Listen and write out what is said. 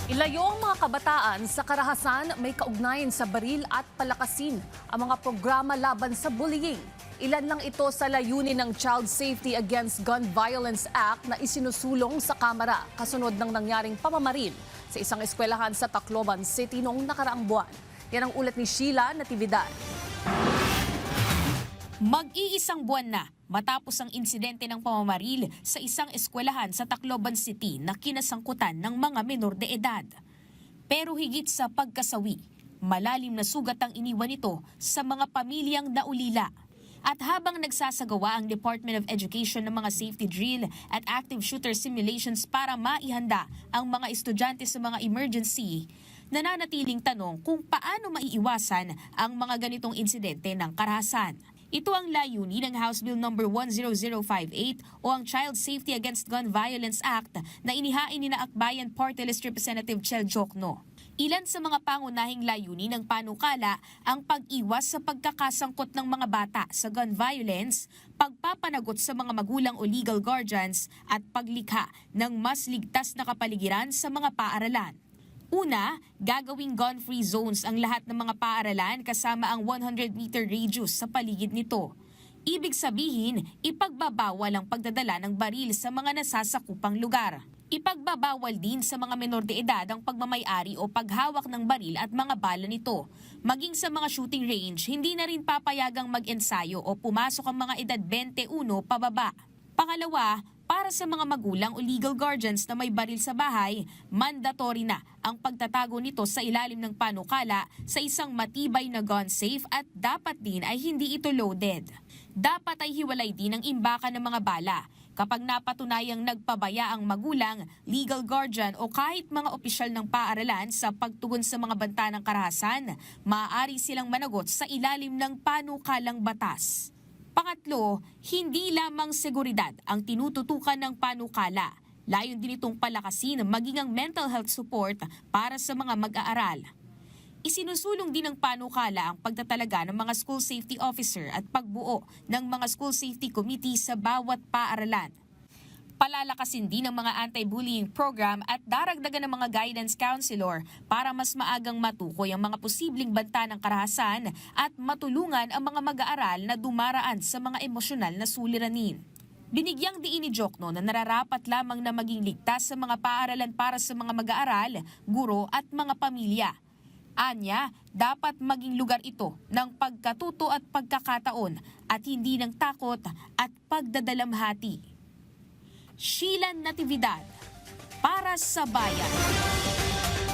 Ilayo ang mga kabataan sa karahasan may kaugnayan sa baril at palakasin ang mga programa laban sa bullying. Ilan lang ito sa layunin ng Child Safety Against Gun Violence Act na isinusulong sa Kamara kasunod ng nangyaring pamamaril sa isang eskwelahan sa Tacloban City noong nakaraang buwan. Yan ang ulat ni Sheila Natividad. Mag-iisang buwan na matapos ang insidente ng pamamaril sa isang eskwelahan sa Tacloban City na kinasangkutan ng mga menor de edad. Pero higit sa pagkasawi, malalim na sugat ang iniwan nito sa mga pamilyang naulila. At habang nagsasagawa ang Department of Education ng mga safety drill at active shooter simulations para maihanda ang mga estudyante sa mga emergency, nananatiling tanong kung paano maiiwasan ang mga ganitong insidente ng karahasan. Ito ang layunin ng House Bill No. 10058 o ang Child Safety Against Gun Violence Act na inihain ni Akbayan Party List Representative Chel Jokno. Ilan sa mga pangunahing layunin ng panukala ang pag-iwas sa pagkakasangkot ng mga bata sa gun violence, pagpapanagot sa mga magulang o legal guardians at paglikha ng mas ligtas na kapaligiran sa mga paaralan. Una, gagawing gun-free zones ang lahat ng mga paaralan kasama ang 100-meter radius sa paligid nito. Ibig sabihin, ipagbabawal ang pagdadala ng baril sa mga nasasakupang lugar. Ipagbabawal din sa mga menor de edad ang pagmamay-ari o paghawak ng baril at mga bala nito. Maging sa mga shooting range, hindi na rin papayagang mag-ensayo o pumasok ang mga edad 21 pababa. Pangalawa, para sa mga magulang o legal guardians na may baril sa bahay, mandatory na ang pagtatago nito sa ilalim ng panukala sa isang matibay na gun safe at dapat din ay hindi ito loaded. Dapat ay hiwalay din ang imbakan ng mga bala. Kapag napatunayang nagpabaya ang magulang, legal guardian o kahit mga opisyal ng paaralan sa pagtugon sa mga banta ng karahasan, maaari silang managot sa ilalim ng panukalang batas. Pangatlo, hindi lamang seguridad ang tinututukan ng panukala. Layon din itong palakasin maging ang mental health support para sa mga mag-aaral. Isinusulong din ng panukala ang pagtatalaga ng mga school safety officer at pagbuo ng mga school safety committee sa bawat paaralan. Palalakasin din ang mga anti-bullying program at daragdagan ng mga guidance counselor para mas maagang matukoy ang mga posibleng banta ng karahasan at matulungan ang mga mag-aaral na dumaraan sa mga emosyonal na suliranin. Binigyang diin ni Jokno na nararapat lamang na maging ligtas sa mga paaralan para sa mga mag-aaral, guro at mga pamilya. Anya, dapat maging lugar ito ng pagkatuto at pagkakataon at hindi ng takot at pagdadalamhati. Sheila Natividad, para sa Bayan.